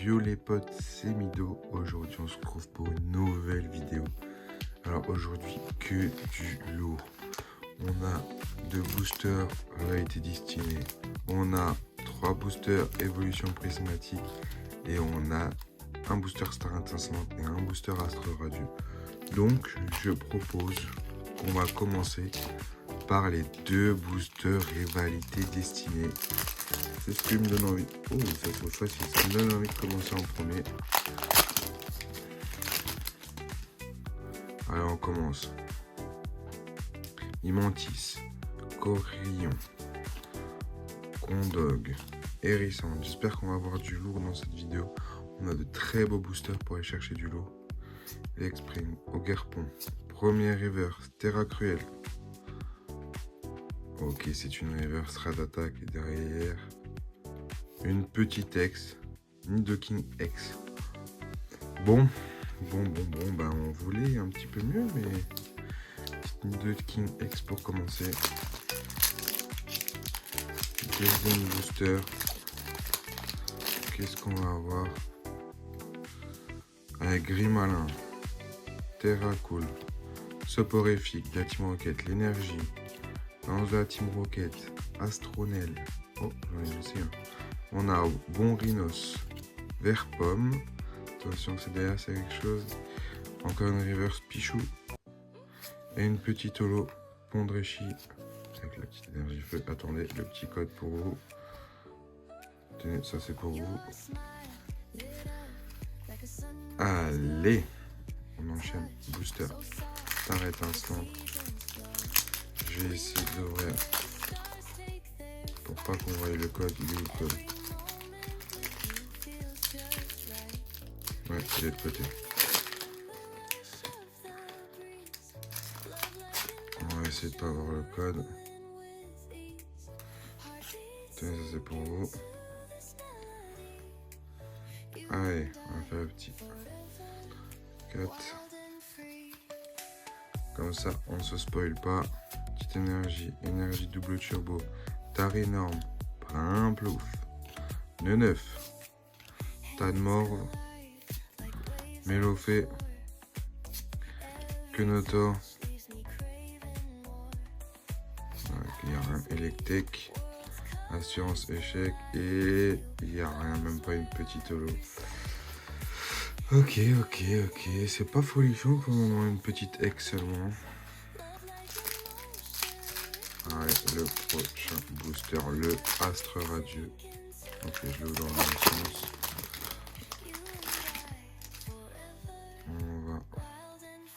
Yo les potes, c'est Mido. Aujourd'hui on se retrouve pour une nouvelle vidéo. Alors aujourd'hui que du lourd. On a 2 boosters réalité destinée. On a 3 boosters évolution prismatique. Et on a un booster star étincelante et un booster astre radieux. Donc je propose qu'on va commencer par les 2 boosters rivalité destinée. C'est ce qui me donne envie. Oh, ça c'est facile. Ça me donne envie de commencer en premier. Allez, on commence. Imantis, Corillon, Condog, Hérisson. J'espère qu'on va avoir du lourd dans cette vidéo. On a de très beaux boosters pour aller chercher du lourd. L'exprime, Ogerpon, Premier Reverse, Terra Cruel. Ok, c'est une reverse Rad Attack et derrière une petite X, Nidoking X. Bon, ben on voulait un petit peu mieux, mais petite Nidoking X pour commencer. Deuxième booster. Qu'est-ce qu'on va avoir? Avec Grimalin, Terra Cool, Soporifique, la Team Rocket, l'énergie, Lance de la Team Rocket, Astronel. Oh, j'en ai aussi un. On a Bon Rhinos, Vert Pomme. Attention, c'est derrière, c'est quelque chose. Encore une reverse Pichou. Et une petite holo Pondrechi. Avec la petite énergie feu. Attendez, le petit code pour vous. Tenez, ça c'est pour vous. Allez, on enchaîne. Booster. T'arrêtes instant. Je vais essayer d'ouvrir. Pour pas qu'on voie le code. Il est où le code? Ouais, il est de côté. On va essayer de pas avoir le code. Tenez, ça c'est pour vous. Allez, on va faire le petit 4. Comme ça, on se spoil pas. Petite énergie double turbo. Tar énorme. Brin plouf. Neuf. Tas de morve. Mélofée. Quenotor. Il y a un Electek. Assurance échec. Et il n'y a rien, même pas une petite holo. Ok. C'est pas folichon pour le moment, une petite X seulement. Allez, le prochain booster, le Astre Radieux. Ok, je l'ouvre dans le même sens. On va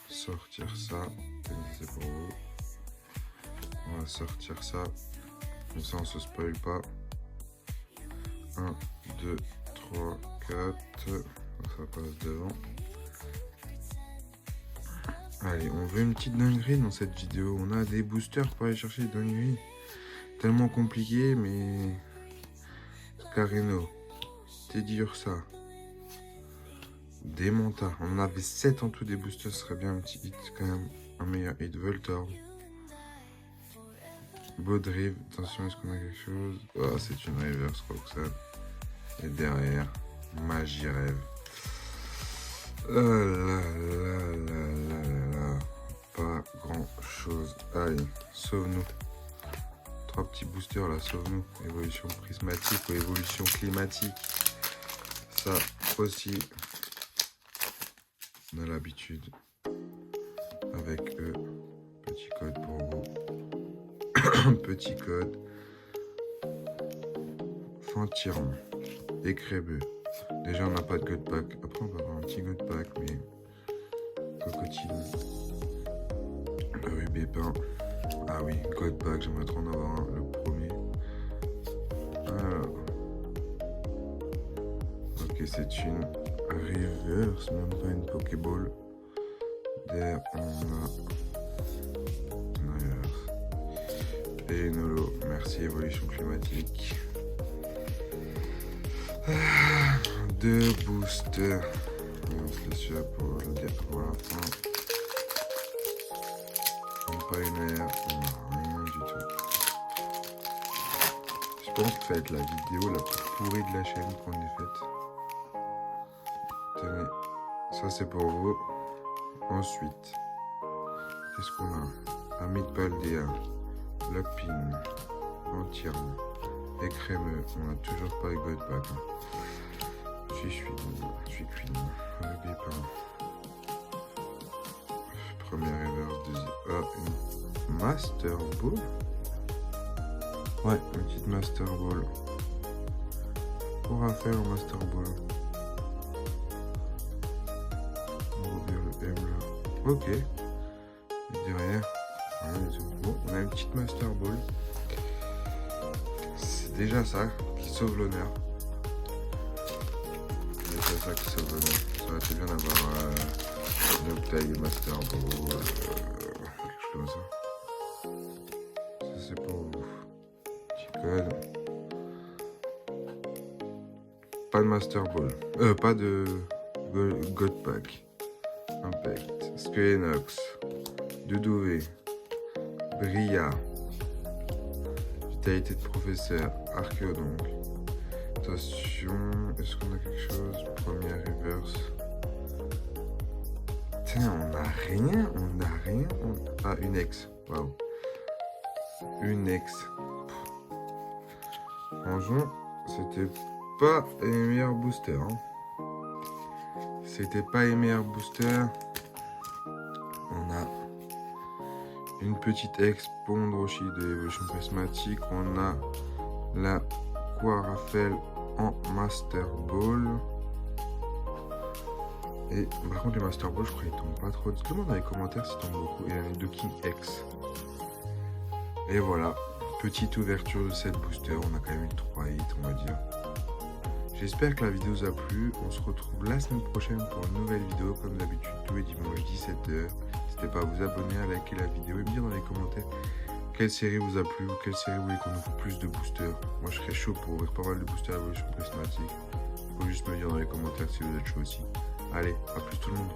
sortir ça. C'est pour vous. On va sortir ça. Comme ça, on se spoil pas. 1, 2, 3, 4. Ça passe devant. Allez, on veut une petite dinguerie dans cette vidéo. On a des boosters pour aller chercher des dingueries. Tellement compliqué, mais... Carino. Teddy Ursa. Démonta. On en avait 7 en tout des boosters. Ce serait bien un petit hit quand même. Un meilleur hit. Voltorb. Baudrive. Attention, est-ce qu'on a quelque chose? Oh, c'est une reverse Roxanne. Et derrière, Magie Rêve. Oh là là. Pas grand chose. Allez, sauve-nous. 3 petits boosters là, sauve-nous. Évolution prismatique ou évolution climatique. Ça aussi, on a l'habitude. Avec eux, petit code pour vous. Petit code. Fantiron. Écrébeux. Déjà, on n'a pas de God Pack. Après, on va avoir un petit God Pack, mais... Cocotine. Rubé peint. Ah oui, God Pack, j'aimerais trop en avoir un, le premier. Alors. Ok, c'est une reverse, même pas une Pokéball. Derrière, on a une reverse. Et une holo. Merci, évolution climatique. 2 boosters. On se laisse celui-là pour le dire pour la fin. On n'a pas une air, on n'a rien du tout. Je pense que ça va être la vidéo la plus pourrie de la chaîne qu'on ait faite. Ça c'est pour vous. Ensuite, qu'est-ce qu'on a? Amit Paldea, Lockpin, entièrement. Et crémeux. On n'a toujours pas eu God Pack. Je suis Queen. N'oubliez pas. Première reverse, deuxième. Ah, une Master Ball. Ouais, une petite Master Ball. Pour Raphaël en Master Ball. On va bien le M là. Ok. Je dis rien. Bon, on a une petite Master Ball. C'est déjà ça qui sauve l'honneur. C'est déjà ça qui sauve l'honneur. Ça aurait été bien d'avoir une Octave Master Ball. Quelque chose comme ça. Ça c'est pour vous. Petit code. Pas de Master Ball. Pas de God Pack. Impact. Squenox. Doudouvé. Bria. Vitalité de professeur. Archéodonc. Attention. Est-ce qu'on a quelque chose? Première reverse. Putain, on a rien. Ah, une ex. Waouh. Une ex. Franchement, c'était pas les meilleurs boosters. Hein. C'était pas les meilleurs boosters. On a une petite ex Pondrochi de l'évolution prismatique. On a la Quarafel en Master Ball. Et par contre, les Master Ball, je crois qu'ils tombent pas trop. Dites-le-moi dans les commentaires s'ils tombent beaucoup. Et les deux King X. Et voilà. Petite ouverture de cette booster. On a quand même eu 3 hits, on va dire. J'espère que la vidéo vous a plu. On se retrouve la semaine prochaine pour une nouvelle vidéo. Comme d'habitude, tous les dimanches 17h. N'hésitez pas à vous abonner, à liker la vidéo et me dire dans les commentaires quelle série vous a plu ou quelle série vous voulez qu'on ouvre plus de boosters. Moi, je serais chaud pour ouvrir pas mal de boosters à évolution prismatique. Il faut juste me dire dans les commentaires si vous êtes chaud aussi. Allez, à plus tout le monde.